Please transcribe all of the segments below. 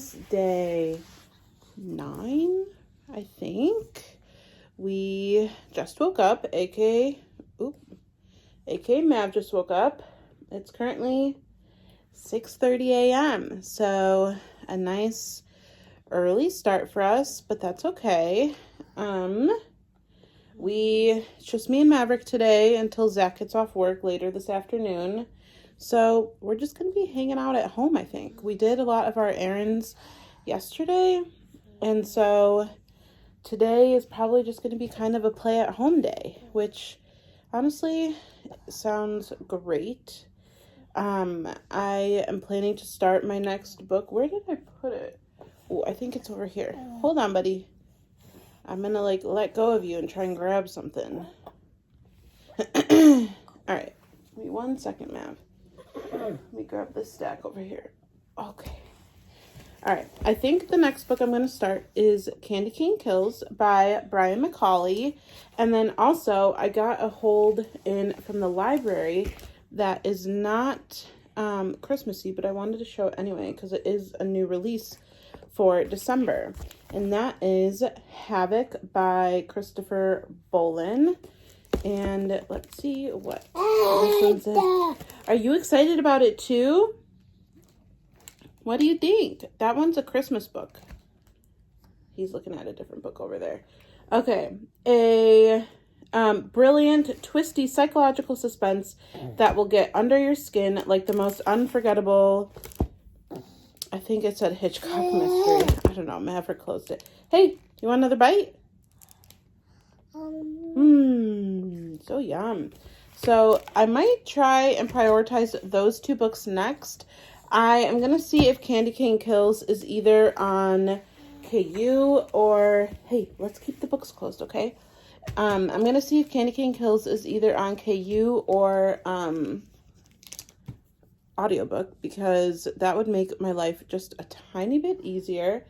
is day 9, I think. We just woke up, aka Mav just woke up. It's currently 6:30 a.m. So a nice early start for us, but that's okay. It's just me and Maverick today until Zach gets off work later this afternoon. So we're just going to be hanging out at home, I think. We did a lot of our errands yesterday, and so today is probably just going to be kind of a play at home day, which honestly sounds great. I am planning to start my next book. Where did I put it? Oh, I think it's over here. Hold on, buddy. I'm gonna let go of you and try and grab something. All right, give me 1 second, Mav. Let me grab this stack over here. Okay. All right, I think the next book I'm gonna start is Candy Cane Kills by Brian McCauley. And then also I got a hold in from the library that is not Christmassy, but I wanted to show it anyway because it is a new release for December, and that is Havoc by Christopher Bolin. And let's see what this one says. Are you excited about it too? What do you think? That one's a Christmas book. He's looking at a different book over there. Okay, a brilliant, twisty psychological suspense that will get under your skin like the most unforgettable. I think it said Hitchcock mystery. I don't know. Maverick closed it. Hey, you want another bite? So yum. So I might try and prioritize those 2 books next. I am going to see if Candy Cane Kills is either on KU or... Hey, let's keep the books closed, okay? I'm going to see if Candy Cane Kills is either on KU or... audiobook, because that would make my life just a tiny bit easier.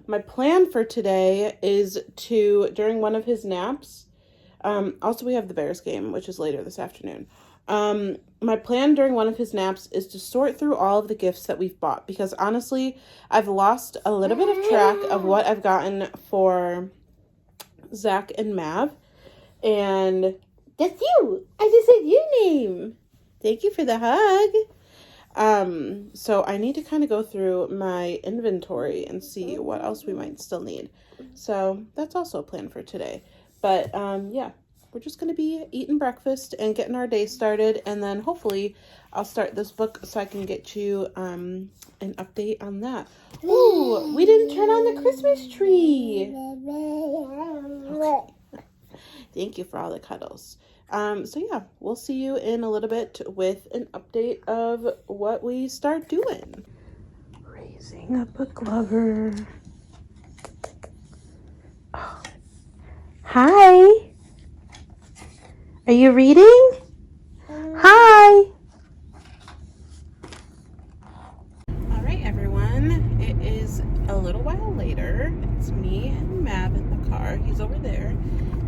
My plan for today is to, during one of his naps, also we have the Bears game, which is later this afternoon. My plan during one of his naps is to sort through all of the gifts that we've bought, because honestly, I've lost a little bit of track of what I've gotten for Zach and Mav, and that's you. I just said your name. Thank you for the hug. So I need to kind of go through my inventory and see what else we might still need. So that's also a plan for today. But, yeah, we're just going to be eating breakfast and getting our day started. And then hopefully I'll start this book so I can get you, an update on that. Ooh, we didn't turn on the Christmas tree. Okay. Thank you for all the cuddles. So yeah, we'll see you in a little bit with an update of what we start doing. Raising a book lover. Oh. Hi. Are you reading? Hi. All right, everyone. It is a little while later. It's me and Mav in the car. He's over there.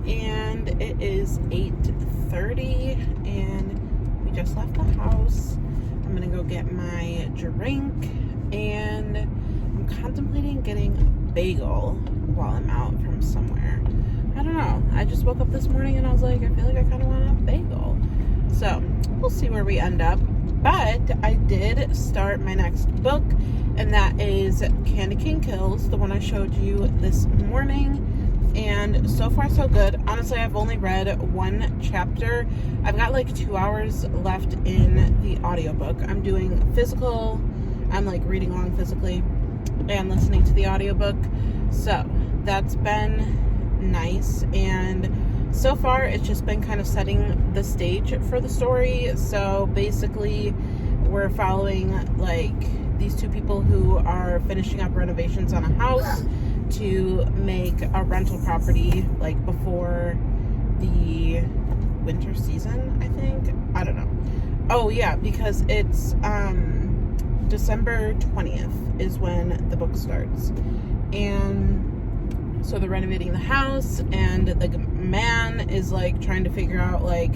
And it is 8:30 and we just left the house. I'm gonna go get my drink, and I'm contemplating getting a bagel while I'm out from somewhere. I don't know. I just woke up this morning and I was like, I feel like I kind of want a bagel. So we'll see where we end up. But I did start my next book, and that is Candy Cane Kills, the one I showed you this morning. And so far so good. Honestly, I've only read 1 chapter. I've got like 2 hours left in the audiobook. I'm doing physical. I'm like reading along physically and listening to the audiobook. So that's been nice. And so far it's just been kind of setting the stage for the story. So basically we're following like these 2 people who are finishing up renovations on a house to make a rental property like before the winter season, I think. I don't know. Oh yeah, because it's December 20th is when the book starts. And so they're renovating the house, and the man is like trying to figure out like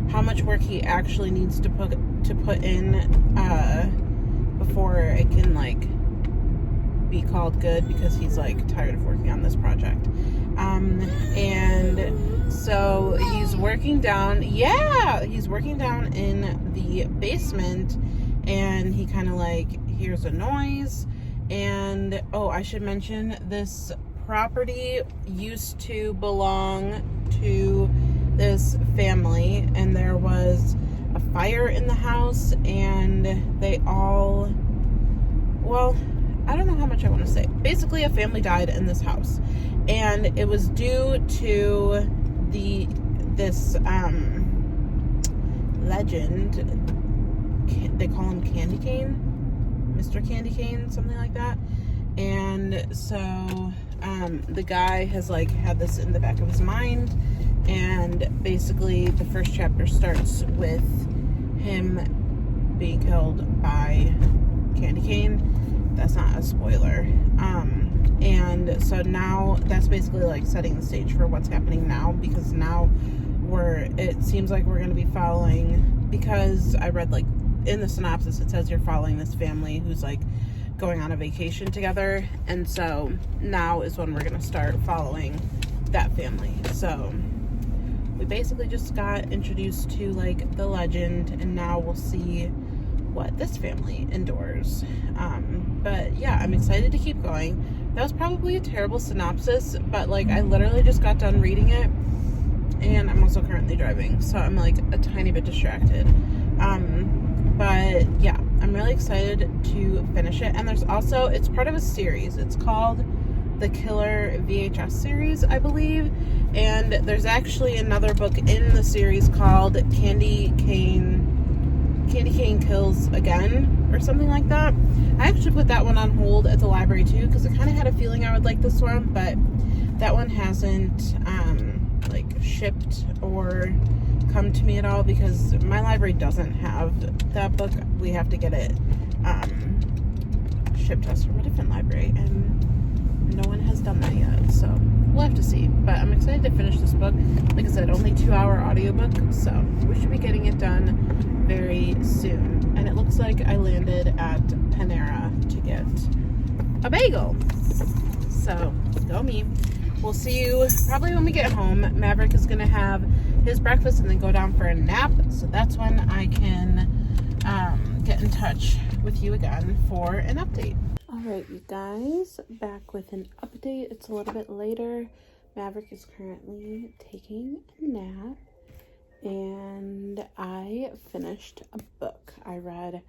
how much work he actually needs to put in before it can like be called good because he's like tired of working on this project. And so he's working down, he's working down in the basement, and he kind of like hears a noise. And oh, I should mention, this property used to belong to this family, and there was a fire in the house, and they all, well, I don't know how much I want to say. Basically, a family died in this house, and it was due to this legend. They call him Candy Cane, Mr. Candy Cane, something like that. And so the guy has like had this in the back of his mind, and basically the first chapter starts with him being killed by Candy Cane. That's not a spoiler. And so now that's basically like setting the stage for what's happening now, because now it seems like we're going to be following, because I read like in the synopsis it says you're following this family who's like going on a vacation together, and so now is when we're going to start following that family. So we basically just got introduced to like the legend, and now we'll see what this family endures. But yeah, I'm excited to keep going. That was probably a terrible synopsis, but like I literally just got done reading it, and I'm also currently driving, so I'm like a tiny bit distracted. But yeah, I'm really excited to finish it. And there's also, it's part of a series. It's called the Killer VHS series, I believe. And there's actually another book in the series called Candy Cane Kills Again, or something like that. I actually put that one on hold at the library too, because I kind of had a feeling I would like this one, but that one hasn't like shipped or come to me at all, because my library doesn't have that book. We have to get it shipped to us from a different library, and no one has done that yet, so we'll have to see. But I'm excited to finish this book. Like I said, only 2-hour audiobook, so we should be getting it done very soon. And it looks like I landed at Panera to get a bagel, so go me. We'll see you probably when we get home. Maverick is gonna have his breakfast and then go down for a nap, so that's when I can get in touch with you again for an update. All right, you guys, back with an update. It's a little bit later. Maverick is currently taking a nap, and I finished a book. I read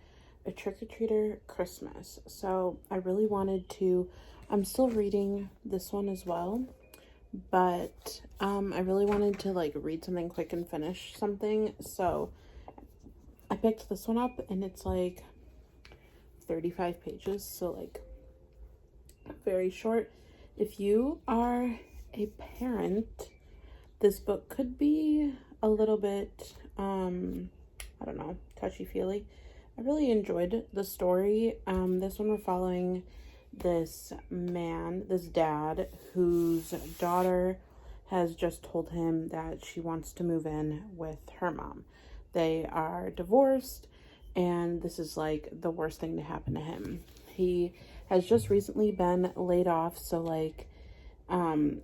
A Trick-or-Treater Christmas, so I really wanted to, I'm still reading this one as well, but I really wanted to like read something quick and finish something, so I picked this one up, and it's like 35 pages, so like very short. If you are a parent, this book could be a little bit I don't know, touchy-feely. I really enjoyed the story. This one we're following this dad whose daughter has just told him that she wants to move in with her mom. They are divorced, and this is like the worst thing to happen to him. He has just recently been laid off, so like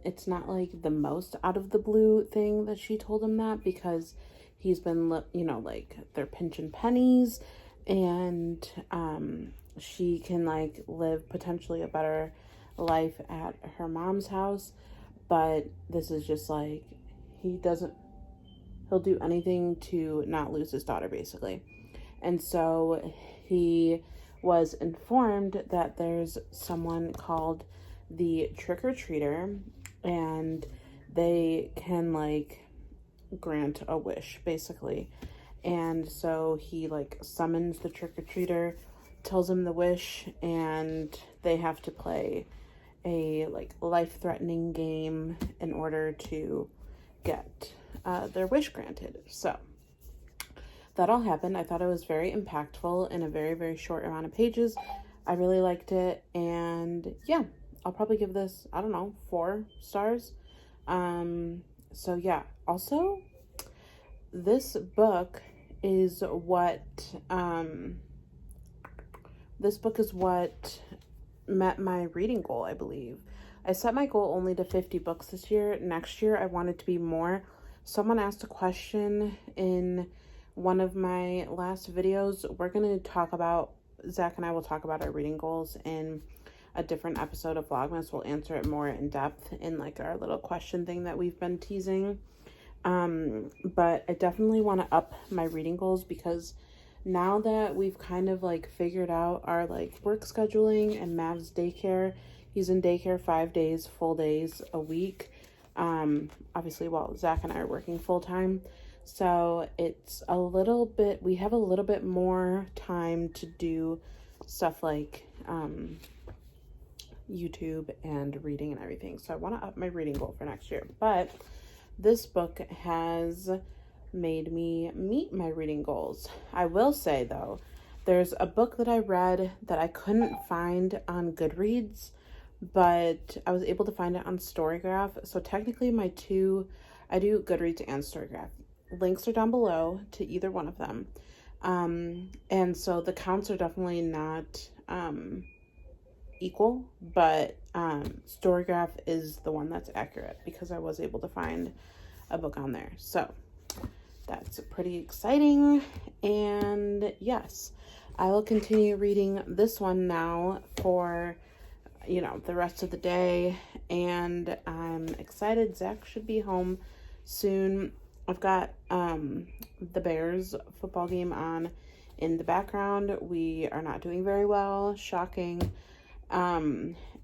it's not like the most out of the blue thing that she told him that, because he's been, you know, like they're pinching pennies, and she can like live potentially a better life at her mom's house, but this is just like he'll do anything to not lose his daughter, basically. And so he was informed that there's someone called the Trick-or-Treater, and they can like grant a wish, basically. And so he like summons the Trick-or-Treater, tells him the wish, and they have to play a like life-threatening game in order to get their wish granted. So that all happened. I thought it was very impactful in a very, very short amount of pages. I really liked it, and yeah, I'll probably give this, I don't know, 4 stars. So yeah, also this book is what met my reading goal, I believe. I set my goal only to 50 books this year. Next year, I want it to be more. Someone asked a question in one of my last videos. We're going to talk about, Zach and I will talk about our reading goals in a different episode of Vlogmas. We'll answer it more in depth in like our little question thing that we've been teasing. But I definitely want to up my reading goals because now that we've kind of like figured out our like work scheduling and Mav's daycare, he's in daycare 5 days, full days a week. Obviously, while Zach and I are working full time. So it's a little bit, we have a little bit more time to do stuff like, YouTube and reading and everything. So I want to up my reading goal for next year. But this book has made me meet my reading goals. I will say though, there's a book that I read that I couldn't find on Goodreads, but I was able to find it on Storygraph. So technically I do Goodreads and Storygraph. Links are down below to either one of them. And so the counts are definitely not equal, but Storygraph is the one that's accurate because I was able to find a book on there. So that's pretty exciting. And yes, I will continue reading this one now for, you know, the rest of the day. And I'm excited. Zach should be home soon. I've got the Bears football game on in the background. We are not doing very well. Shocking.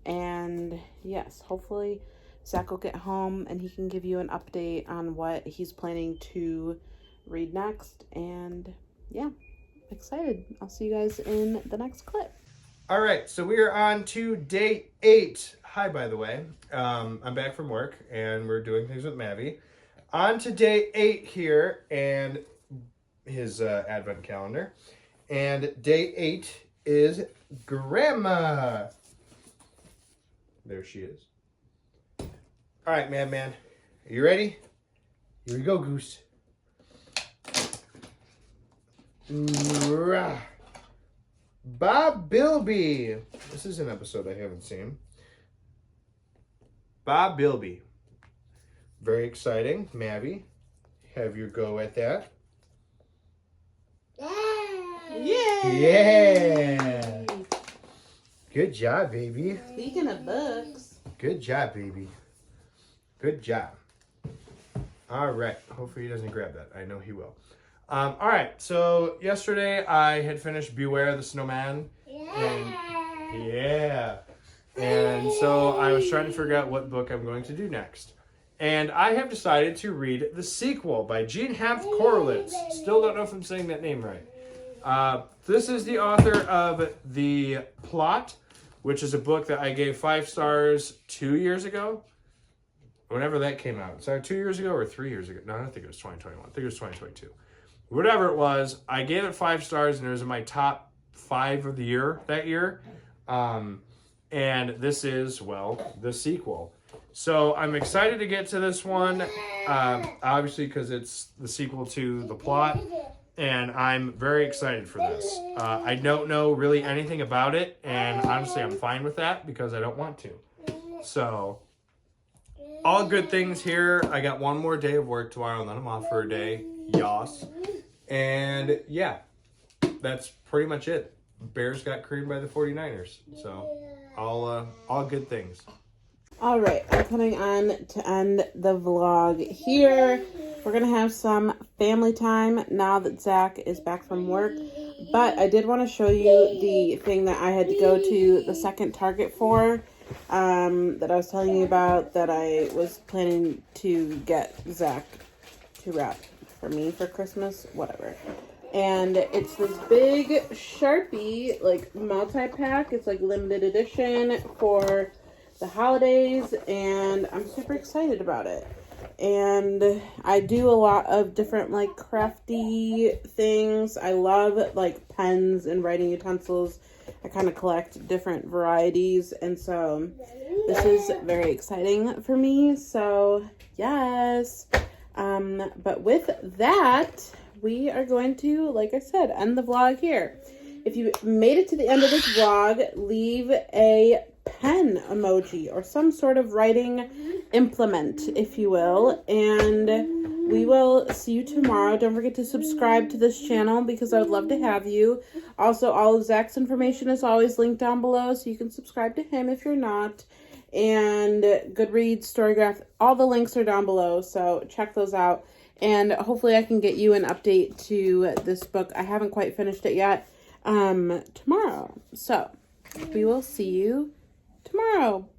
And yes, hopefully Zach will get home and he can give you an update on what he's planning to read next. And yeah, excited. I'll see you guys in the next clip. All right, so we are on to day 8. Hi, by the way. I'm back from work and we're doing things with Mavi. On to day 8 here and his advent calendar. And day 8 is Grandma. There she is. All right, man. Are you ready? Here we go, Goose. Rah. Bob Bilby. This is an episode I haven't seen. Bob Bilby. Very exciting. Mavi, have your go at that. Yeah! Yeah! Good job, baby. Speaking of books. Good job, baby. Good job. All right. Hopefully he doesn't grab that. I know he will. All right. So yesterday I had finished Beware the Snowman. Yeah. And so I was trying to figure out what book I'm going to do next. And I have decided to read the sequel by Jean Hemp Korelitz. Still don't know if I'm saying that name right. This is the author of The Plot, which is a book that I gave 5 stars 2 years ago. Whenever that came out. Sorry, 2 years ago or 3 years ago? No, I don't think it was 2021. I think it was 2022. Whatever it was, I gave it 5 stars and it was in my top 5 of the year that year. And this is, well, the sequel. So I'm excited to get to this one, obviously because it's the sequel to The Plot. And I'm very excited for this. I don't know really anything about it. And honestly, I'm fine with that because I don't want to. So all good things here. I got one more day of work tomorrow and then I'm off for a day. Yas. And yeah, that's pretty much it. Bears got creamed by the 49ers. So all good things. All right, I'm coming on to end the vlog here. We're going to have some family time now that Zach is back from work. But I did want to show you the thing that I had to go to the second Target for, that I was telling you about, that I was planning to get Zach to wrap for me for Christmas, whatever. And it's this big Sharpie, like, multi-pack. It's like limited edition for the holidays, and I'm super excited about it. And I do a lot of different like crafty things. I love like pens and writing utensils. I kind of collect different varieties, and so this is very exciting for me. So yes, but with that, we are going to, like I said, end the vlog here. If you made it to the end of this vlog, leave a pen emoji or some sort of writing implement, if you will. And we will see you tomorrow. Don't forget to subscribe to this channel because I would love to have you. Also, all of Zach's information is always linked down below, so you can subscribe to him if you're not. And Goodreads, Storygraph, all the links are down below, so check those out. And hopefully I can get you an update to this book. I haven't quite finished it yet. Tomorrow. So we will see you tomorrow.